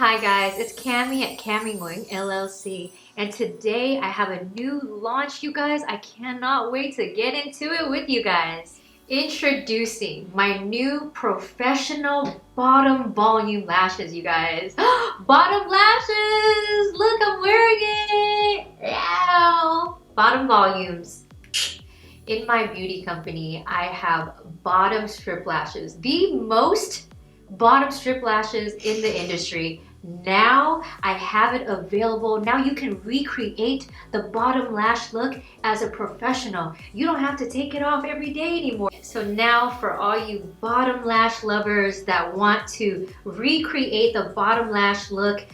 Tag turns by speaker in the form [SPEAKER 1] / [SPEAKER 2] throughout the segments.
[SPEAKER 1] Hi guys, it's Cammy at Cammy Nguyen LLC, and today I have a new launch, you guys. I cannot wait to get into it with you guys. Introducing my new professional bottom volume lashes, you guys. Bottom lashes! Look, I'm wearing it! Ow! Bottom volumes. In my beauty company, I have bottom strip lashes, the most bottom strip lashes in the industry. Now I have it available. Now you can recreate the bottom lash look as a professional. You don't have to take it off every day anymore. So now for all you bottom lash lovers that want to recreate the bottom lash look,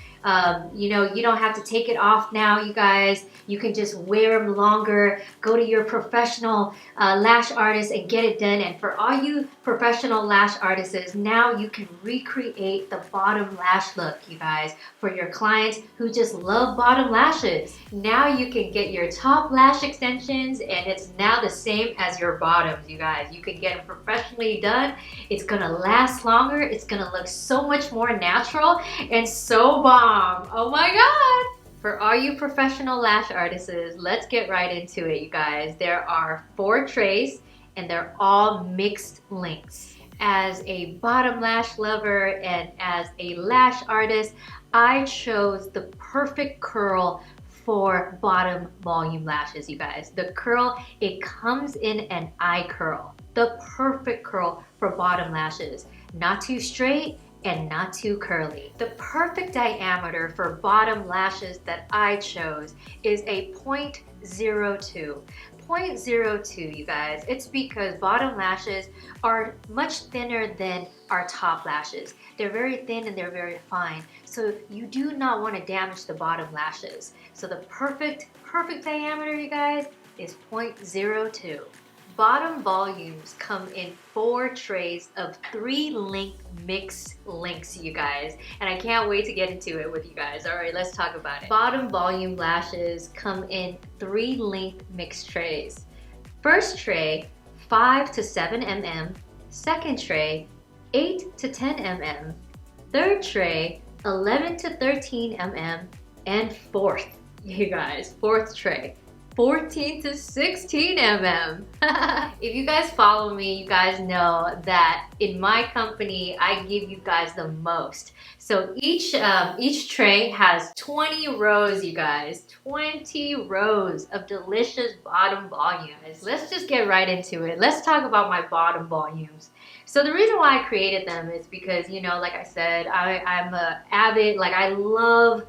[SPEAKER 1] you don't have to take it off now, you guys. You can just wear them longer. Go to your professional lash artist and get it done. And for all you professional lash artists, now you can recreate the bottom lash look, you guys, for your clients who just love bottom lashes. Now you can get your top lash extensions and it's now the same as your bottoms, you guys. You can get them professionally done. It's gonna last longer. It's gonna look so much more natural and so bomb. Oh my God. For all you professional lash artists, let's get right into it, you guys. There are 4 trays and they're all mixed lengths. As a bottom lash lover and as a lash artist, I chose the perfect curl for bottom volume lashes, you guys. The curl, it comes in an I curl. The perfect curl for bottom lashes. Not too straight and not too curly. The perfect diameter for bottom lashes that I chose is a 0.02. 0.02, you guys. It's because bottom lashes are much thinner than our top lashes. They're very thin and they're very fine. So you do not want to damage the bottom lashes. So the perfect diameter, you guys, is 0.02. Bottom volumes come in 4 trays of 3 length mix lengths, you guys. And I can't wait to get into it with you guys. All right, let's talk about it. Bottom volume lashes come in 3 length mix trays. First tray, 5 to 7 mm. Second tray, 8 to 10 mm. Third tray, 11 to 13 mm. And fourth, you guys, fourth tray, 14 to 16 mm. If you guys follow me, you guys know that in my company, I give you guys the most. So each tray has 20 rows, you guys. 20 rows of delicious bottom volumes. Let's just get right into it. Let's talk about my bottom volumes. So the reason why I created them is because, like I said, I'm a avid, I love,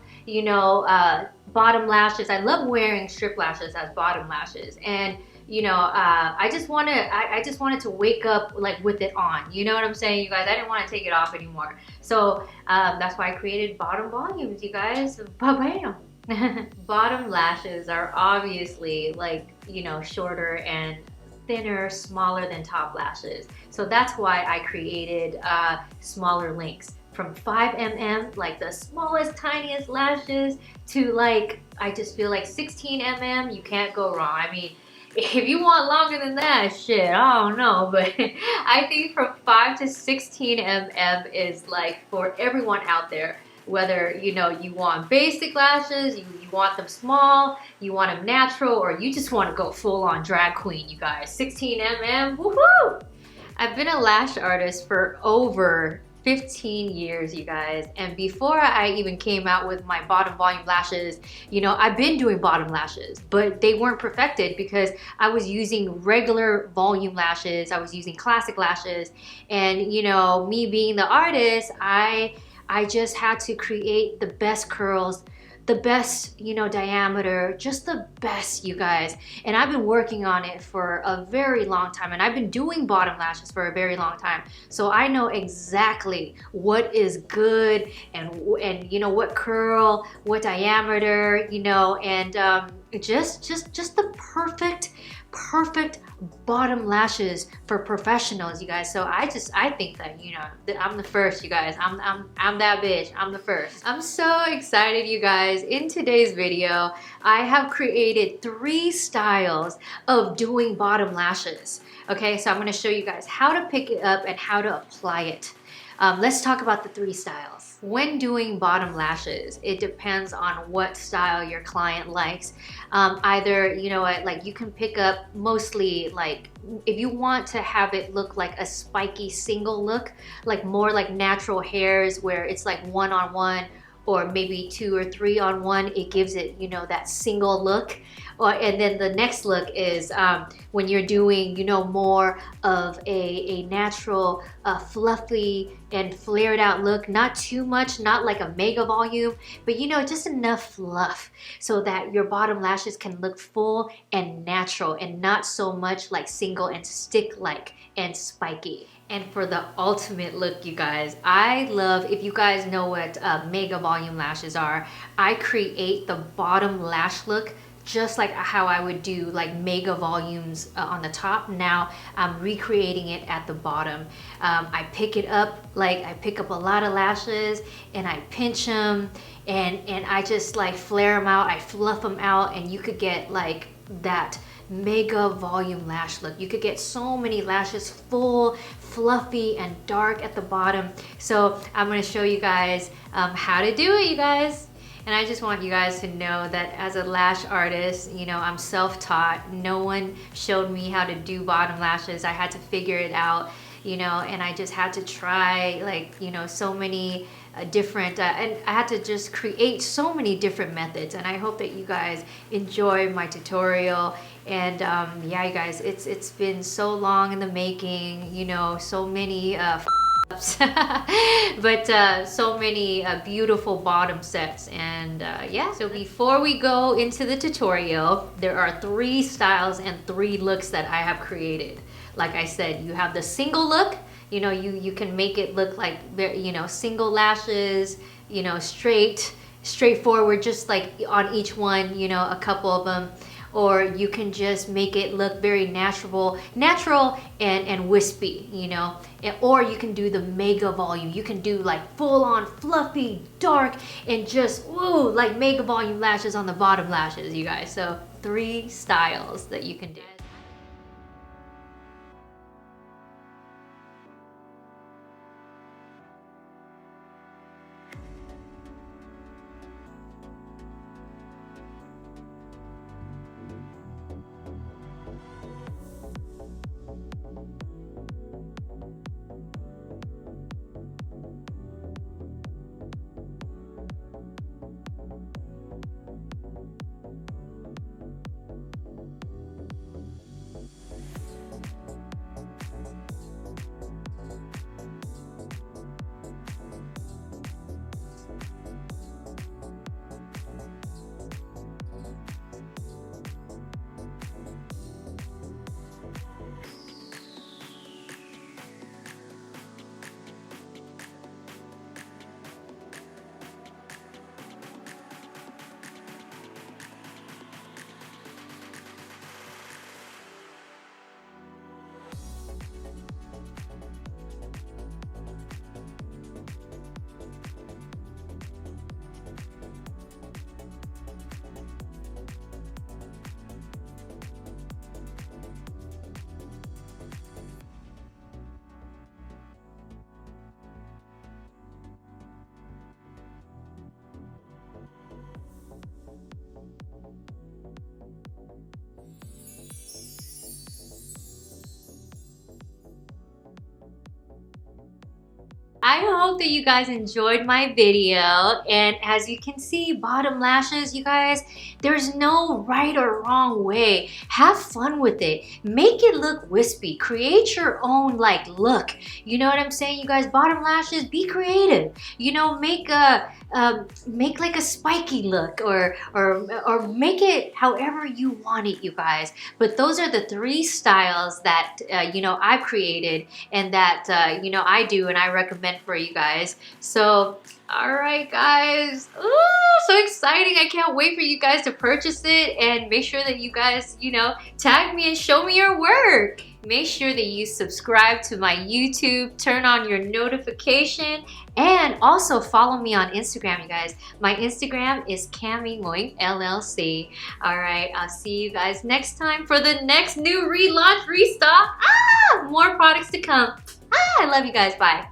[SPEAKER 1] bottom lashes. I love wearing strip lashes as bottom lashes, and I just wanted to wake up with it on. You know what I'm saying, you guys? I didn't want to take it off anymore, so that's why I created bottom volumes, you guys. Bam. Bottom lashes are obviously shorter and thinner, smaller than top lashes, so that's why I created smaller lengths. From 5 mm, like the smallest, tiniest lashes, to I just feel 16 mm, you can't go wrong. I mean, if you want longer than that, shit, I don't know, but I think from 5 to 16 mm is for everyone out there. Whether, you want basic lashes, you want them small, you want them natural, or you just want to go full on drag queen, you guys. 16 mm, woohoo! I've been a lash artist for over 15 years, you guys, and before I even came out with my bottom volume lashes, I've been doing bottom lashes, but they weren't perfected because I was using regular volume lashes, I was using classic lashes, and me being the artist, I just had to create the best curls, the best, diameter, just the best, you guys. And I've been working on it for a very long time, and I've been doing bottom lashes for a very long time. So I know exactly what is good and what curl, what diameter, and just the perfect bottom lashes for professionals, you guys. So I think that that I'm the first, you guys. I'm that bitch. I'm the first. I'm so excited, you guys. In today's video, I have created 3 styles of doing bottom lashes. Okay, so I'm going to show you guys how to pick it up and how to apply it. Let's talk about the 3 styles. When doing bottom lashes, it depends on what style your client likes. Either, you know what, like you can pick up mostly like, if you want to have it look like a spiky single look, like more like natural hairs where it's like 1-on-1 or maybe 2 or 3-on-1, it gives it, you know, that single look. And then the next look is when you're doing, you know, more of a natural, fluffy and flared out look. Not too much, not like a mega volume, but you know, just enough fluff so that your bottom lashes can look full and natural and not so much like single and stick-like and spiky. And for the ultimate look, you guys, I love, if you guys know what mega volume lashes are, I create the bottom lash look just like how I would do like mega volumes on the top. Now I'm recreating it at the bottom. I pick it up, like I pick up a lot of lashes and I pinch them and I just like flare them out, I fluff them out, and you could get like that mega volume lash look. You could get so many lashes, full, fluffy, and dark at the bottom. So I'm gonna show you guys how to do it, you guys. And I just want you guys to know that as a lash artist, you know, I'm self-taught. No one showed me how to do bottom lashes. I had to figure it out, you know, and I just had to try like, you know, so many different, and I had to just create so many different methods. And I hope that you guys enjoy my tutorial. And yeah, you guys, it's been so long in the making, you know, so many but so many beautiful bottom sets. And yeah, so before we go into the tutorial, there are 3 styles and 3 looks that I have created. Like I said, you have the single look. You know, you can make it look like, you know, single lashes, you know, straightforward, just like on each one, you know, a couple of them. Or you can just make it look very natural and wispy, you know. Or you can do the mega volume. You can do like full on fluffy, dark, and just, ooh, like mega volume lashes on the bottom lashes, you guys. So 3 styles that you can do. I hope that you guys enjoyed my video, and as you can see, bottom lashes, you guys, there's no right or wrong way. Have fun with it. Make it look wispy. Create your own like look. You know what I'm saying, you guys? Bottom lashes, be creative. You know, make like a spiky look, or make it however you want it, you guys. But those are the 3 styles that you know, I've created, and that you know, I do and I recommend for you guys. So all right, guys. Ooh, so exciting. I can't wait for you guys to purchase it, and make sure that you guys, you know, tag me and show me your work. Make sure that you subscribe to my YouTube, turn on your notification, and also follow me on Instagram, you guys. My Instagram is Cammy Nguyen, LLC. All right, I'll see you guys next time for the next new relaunch, restock. More products to come. I love you guys. Bye.